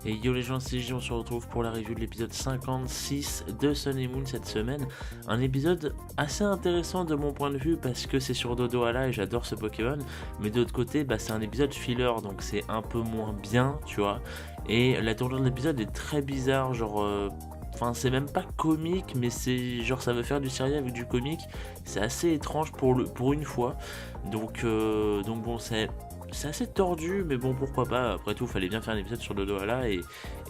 Et yo les gens, c'est J, on se retrouve pour la review de l'épisode 56 de Sun et Moon cette semaine. Un épisode assez intéressant de mon point de vue parce que c'est sur Dodoala et j'adore ce Pokémon. Mais d'autre côté, c'est un épisode filler donc c'est un peu moins bien, tu vois. Et la tournure de l'épisode est très bizarre, Enfin, c'est même pas comique, mais c'est genre ça veut faire du sérieux avec du comique. C'est assez étrange pour une fois. Donc bon, c'est assez tordu, mais bon, pourquoi pas. Après tout, fallait bien faire un épisode sur Dodoala et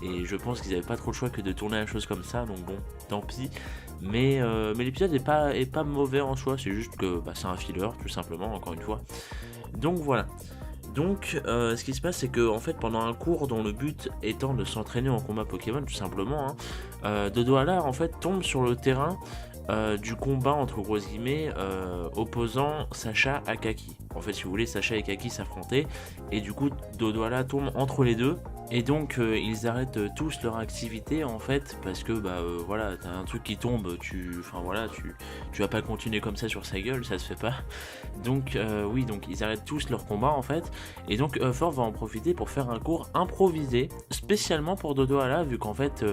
je pense qu'ils avaient pas trop le choix que de tourner la chose comme ça. Donc bon, tant pis. Mais l'épisode est pas mauvais en soi. C'est juste que c'est un filler, tout simplement, encore une fois. Donc voilà. Donc, ce qui se passe, c'est que en fait, pendant un cours dont le but étant de s'entraîner en combat Pokémon, tout simplement, Dodoala en fait tombe sur le terrain du combat entre grosses guillemets opposant Sacha à Kaki. En fait, si vous voulez, Sacha et Kaki s'affrontaient et du coup, Dodoala tombe entre les deux. Et donc ils arrêtent tous leur activité en fait parce que voilà, t'as un truc qui tombe, tu vas pas continuer comme ça sur sa gueule, ça se fait pas. Donc oui, donc ils arrêtent tous leur combat en fait. Et donc Fort va en profiter pour faire un cours improvisé spécialement pour Dodoala, vu qu'en fait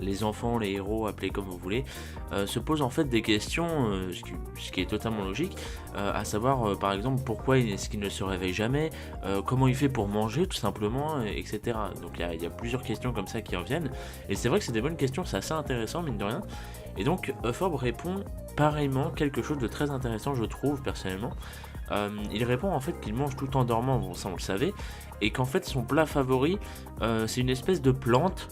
les enfants, les héros, appelez comme vous voulez, se posent en fait des questions, ce qui est totalement logique, à savoir par exemple pourquoi est-ce qu'il ne se réveille jamais, comment il fait pour manger tout simplement, etc. Donc il y a plusieurs questions comme ça qui reviennent, et c'est vrai que c'est des bonnes questions, c'est assez intéressant mine de rien. Et donc Forb répond pareillement quelque chose de très intéressant, je trouve personnellement. Il répond en fait qu'il mange tout en dormant, bon ça on le savait, et qu'en fait son plat favori c'est une espèce de plante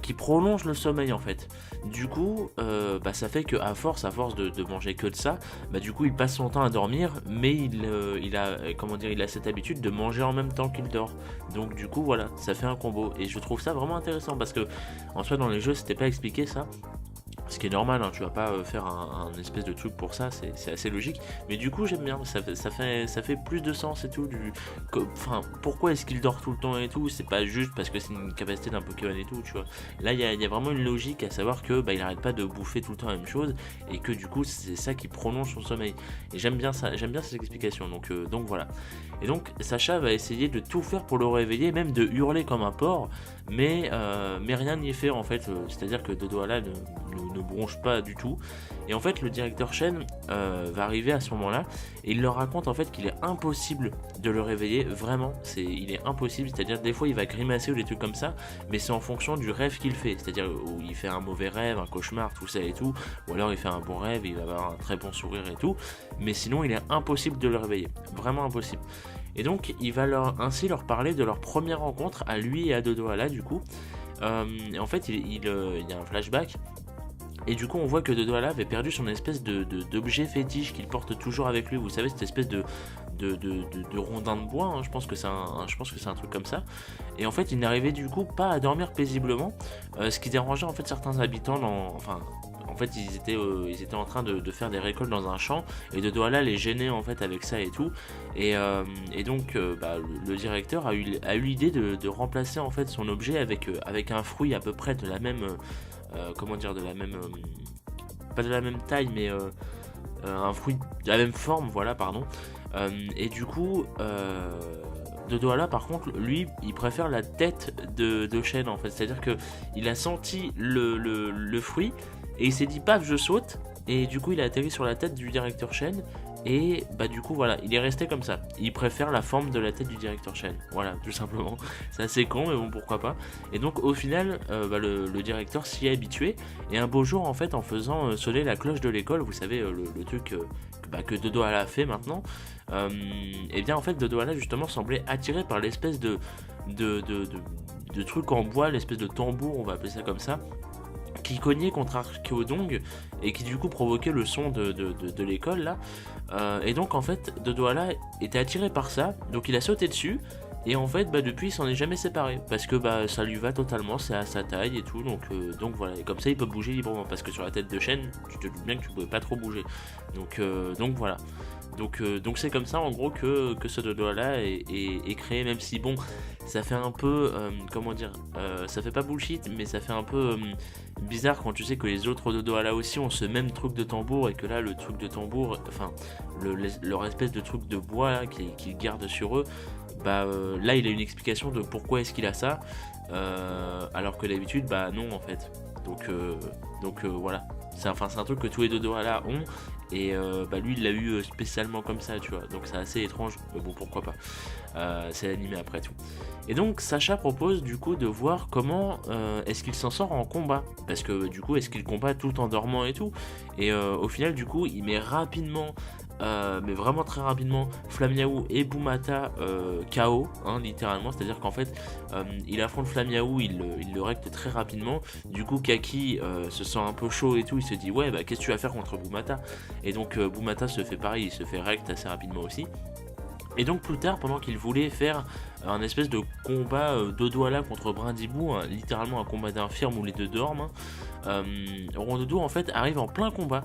qui prolonge le sommeil en fait. Du coup ça fait que à force de manger que de ça, du coup il passe son temps à dormir, mais il a cette habitude de manger en même temps qu'il dort. Donc du coup voilà, ça fait un combo, et je trouve ça vraiment intéressant parce que en soi dans les jeux c'était pas expliqué ça. Ce qui est normal, tu vas pas faire un espèce de truc pour ça, c'est assez logique. Mais du coup, j'aime bien, ça fait plus de sens et tout. Pourquoi est-ce qu'il dort tout le temps et tout? C'est pas juste parce que c'est une capacité d'un Pokémon et tout, tu vois. Là, il y a vraiment une logique à savoir que il arrête pas de bouffer tout le temps la même chose et que du coup, c'est ça qui prolonge son sommeil. Et j'aime bien ça, j'aime bien cette explication. Donc voilà. Et donc, Sacha va essayer de tout faire pour le réveiller, même de hurler comme un porc, mais rien n'y est fait en fait. C'est-à-dire que Dodoala ne bronche pas du tout. Et en fait, le directeur Shen va arriver à ce moment-là et il leur raconte en fait qu'il est impossible de le réveiller. Vraiment, il est impossible. C'est-à-dire des fois il va grimacer ou des trucs comme ça, mais c'est en fonction du rêve qu'il fait. C'est-à-dire où il fait un mauvais rêve, un cauchemar, tout ça et tout, ou alors il fait un bon rêve, il va avoir un très bon sourire et tout. Mais sinon, il est impossible de le réveiller. Vraiment impossible. Et donc, il va ainsi leur parler de leur première rencontre à lui et à Dodoala du coup. Et en fait, il y a un flashback. Et du coup, on voit que Dodoala avait perdu son espèce d'objet fétiche qu'il porte toujours avec lui. Vous savez, cette espèce de rondin de bois, je pense que c'est un truc comme ça. Et en fait, il n'arrivait du coup pas à dormir paisiblement, ce qui dérangeait en fait certains habitants en fait, ils étaient en train de faire des récoltes dans un champ et Dodoala les gênait en fait avec ça et tout. Et donc, le directeur a eu l'idée de remplacer en fait son objet avec un fruit à peu près de la même, pas de la même taille, mais un fruit de la même forme, voilà, pardon. Et du coup, Dodoala par contre, lui, il préfère la tête de chêne en fait. C'est-à-dire que il a senti le fruit et il s'est dit paf, je saute. Et du coup, il a atterri sur la tête du directeur chêne. Et du coup voilà, il est resté comme ça. Il préfère la forme de la tête du directeur Shen. Voilà, tout simplement. C'est assez con, mais bon, pourquoi pas. Et donc au final, le directeur s'y est habitué. Et un beau jour, en fait, en faisant sonner la cloche de l'école, vous savez, le truc que Dodoala a fait maintenant, et bien en fait Dodoala justement semblait attiré par l'espèce de truc en bois, l'espèce de tambour, on va appeler ça comme ça, qui cognait contre Archéodong et qui du coup provoquait le son de l'école là. Et donc en fait Dodoala était attiré par ça, donc il a sauté dessus. Et en fait depuis il s'en est jamais séparé parce que ça lui va totalement, c'est à sa taille et tout, donc voilà, et comme ça il peut bouger librement parce que sur la tête de chêne tu te doutes bien que tu pouvais pas trop bouger, donc voilà. Donc c'est comme ça en gros que ce dodo là est créé, même si bon, ça fait un peu, comment dire, ça fait pas bullshit, mais ça fait un peu bizarre quand tu sais que les autres dodo là aussi ont ce même truc de tambour, et que là le truc de tambour, enfin leur espèce de truc de bois là, qu'ils gardent sur eux, bah là il a une explication de pourquoi est-ce qu'il a ça, alors que d'habitude bah non en fait. Donc voilà, c'est un truc que tous les dodo là ont. Et bah lui il l'a eu spécialement comme ça, tu vois, donc c'est assez étrange, mais bon pourquoi pas, c'est l'animé après tout. Et donc Sacha propose du coup de voir comment est-ce qu'il s'en sort en combat, parce que du coup est-ce qu'il combat tout en dormant et tout, et au final du coup il met rapidement, mais vraiment très rapidement, Flamiaou et Bumata KO, hein, littéralement, c'est à dire qu'en fait il affronte Flamiaou, il le recte très rapidement. Du coup Kaki se sent un peu chaud et tout, il se dit ouais bah qu'est-ce que tu vas faire contre Bumata, et donc Bumata se fait pareil, il se fait recte assez rapidement aussi. Et donc plus tard, pendant qu'il voulait faire un espèce de combat Dodoala contre Brindibou, hein, littéralement un combat d'infirme où les deux dorment, Rondoudou en fait arrive en plein combat.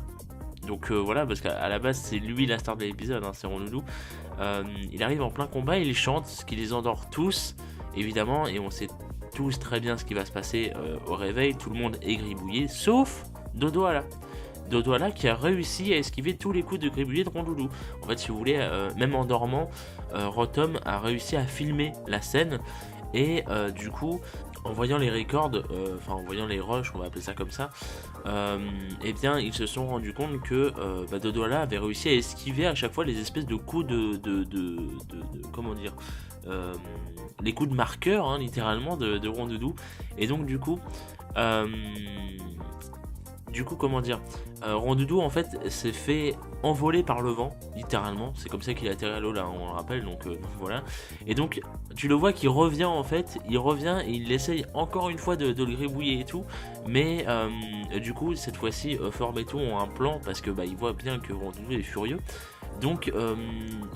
Donc voilà, parce qu'à la base c'est lui la star de l'épisode, hein, c'est Rondoudou. Il arrive en plein combat, il chante, ce qui les endort tous, évidemment, et on sait tous très bien ce qui va se passer au réveil, tout le monde est gribouillé, sauf Dodoala. Dodoala qui a réussi à esquiver tous les coups de gribouillis de Rondoudou. En fait, si vous voulez, même en dormant, Rotom a réussi à filmer la scène, et du coup, en voyant les records, en voyant les rushs, on va appeler ça comme ça, eh bien, ils se sont rendus compte que Dodoala avait réussi à esquiver à chaque fois les espèces de coups de comment dire, les coups de marqueur, hein, littéralement, de Rondoudou. Et donc, comment dire, Rondoudou en fait s'est fait envoler par le vent, littéralement, c'est comme ça qu'il a atterri à l'eau là, on le rappelle, donc voilà. Et donc tu le vois qu'il revient en fait, il revient et il essaye encore une fois de le gribouiller et tout, mais du coup cette fois-ci Forme et tout ont un plan, parce que ils voient bien que Rondoudou est furieux. Donc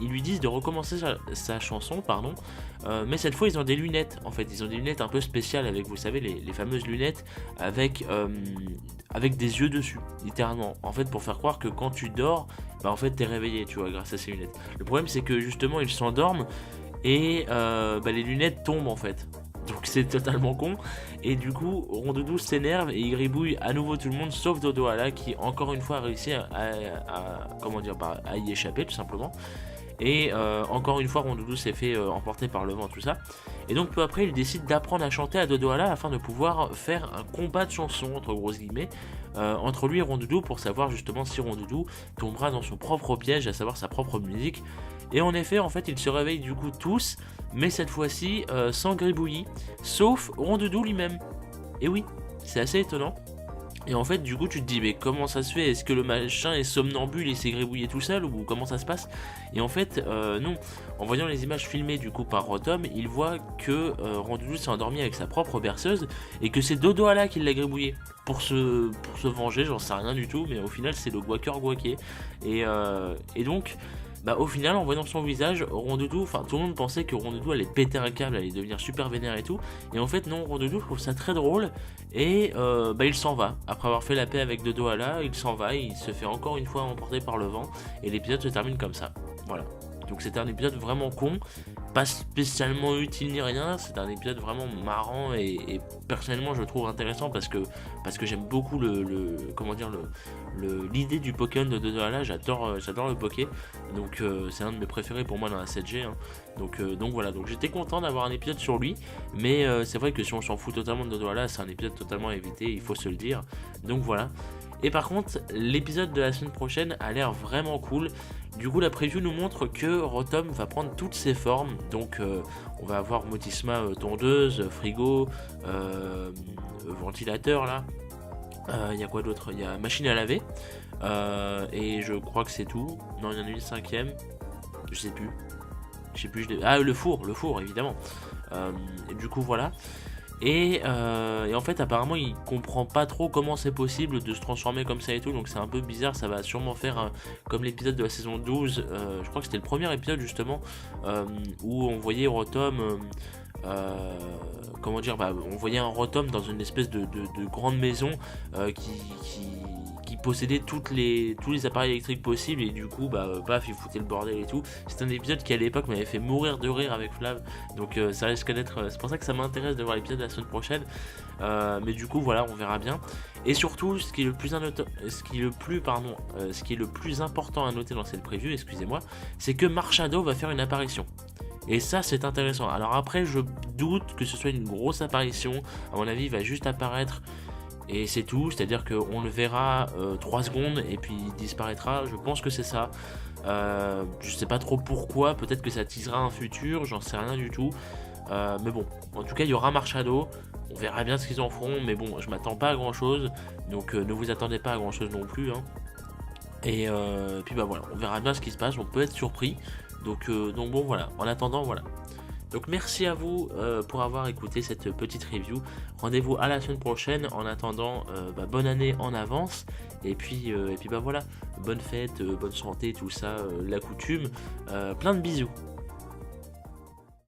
ils lui disent de recommencer sa chanson, pardon, mais cette fois ils ont des lunettes, en fait ils ont des lunettes un peu spéciales avec, vous savez, les fameuses lunettes avec des yeux dessus, littéralement, en fait pour faire croire que quand tu dors, en fait t'es réveillé, tu vois, grâce à ces lunettes. Le problème c'est que justement ils s'endorment et les lunettes tombent en fait. Donc c'est totalement con, et du coup Rondoudou s'énerve et il gribouille à nouveau tout le monde sauf Dodoala, qui encore une fois a réussi à y échapper tout simplement. Et encore une fois Rondoudou s'est fait emporter par le vent, tout ça. Et donc peu après il décide d'apprendre à chanter à Dodoala afin de pouvoir faire un combat de chansons entre grosses guillemets entre lui et Rondoudou, pour savoir justement si Rondoudou tombera dans son propre piège, à savoir sa propre musique. Et en effet, en fait, ils se réveillent du coup tous, mais cette fois-ci sans gribouillis, sauf Rondoudou lui-même. Et oui, c'est assez étonnant. Et en fait, du coup, tu te dis, mais comment ça se fait? Est-ce que le machin est somnambule et s'est gribouillé tout seul, ou comment ça se passe? Et en fait, non. En voyant les images filmées du coup par Rotom, il voit que Rondoudou s'est endormi avec sa propre berceuse, et que c'est Dodoala qui l'a gribouillé. Pour se venger, j'en sais rien du tout, mais au final, c'est le guaqueur guaqué. Et donc, au final, en voyant son visage, Rondoudou, tout le monde pensait que Rondoudou allait péter un câble, allait devenir super vénère et tout. Et en fait, non, Rondoudou trouve ça très drôle. Et il s'en va. Après avoir fait la paix avec Dodoala, il s'en va, il se fait encore une fois emporter par le vent. Et l'épisode se termine comme ça. Voilà. Donc c'était un épisode vraiment con, pas spécialement utile ni rien, c'est un épisode vraiment marrant et personnellement je le trouve intéressant parce que j'aime beaucoup l'idée du Pokémon de Dodoala, j'adore le Poké, donc c'est un de mes préférés pour moi dans la 7G, hein. Donc voilà, donc j'étais content d'avoir un épisode sur lui, mais c'est vrai que si on s'en fout totalement de Dodoala, c'est un épisode totalement à éviter, il faut se le dire, donc voilà. Et par contre, l'épisode de la semaine prochaine a l'air vraiment cool. Du coup, la preview nous montre que Rotom va prendre toutes ses formes. Donc, on va avoir Motisma tondeuse, frigo, ventilateur là. Il y a quoi d'autre? Il y a machine à laver. Et je crois que c'est tout. Non, il y en a une cinquième. Je sais plus. Ah, le four, évidemment. Et du coup, voilà. Et en fait apparemment il comprend pas trop comment c'est possible de se transformer comme ça et tout, donc c'est un peu bizarre, ça va sûrement faire comme l'épisode de la saison 12, je crois que c'était le premier épisode justement, où on voyait Rotom, on voyait un Rotom dans une espèce de grande maison qui possédait tous les appareils électriques possibles et du coup paf, il foutait le bordel et tout. C'est un épisode qui à l'époque m'avait fait mourir de rire avec Flav, donc ça risque d'être, c'est pour ça que ça m'intéresse de voir l'épisode de la semaine prochaine. Mais du coup voilà, on verra bien. Et surtout, ce qui est le plus important à noter dans cette preview, excusez-moi, c'est que Mark Shadow va faire une apparition. Et ça, c'est intéressant. Alors après, je doute que ce soit une grosse apparition. À mon avis, il va juste apparaître et c'est tout. C'est-à-dire qu'on le verra 3 secondes et puis il disparaîtra. Je pense que c'est ça. Je sais pas trop pourquoi. Peut-être que ça teasera un futur. J'en sais rien du tout. Mais bon, en tout cas, il y aura Mark Shadow. On verra bien ce qu'ils en feront. Mais bon, je m'attends pas à grand-chose. Donc ne vous attendez pas à grand-chose non plus. Hein. Et puis voilà, on verra bien ce qui se passe. On peut être surpris. Donc bon voilà, en attendant voilà. Donc merci à vous pour avoir écouté cette petite review. Rendez-vous à la semaine prochaine. En attendant, bonne année en avance. Et puis voilà, bonne fête, bonne santé, tout ça, la coutume. Plein de bisous.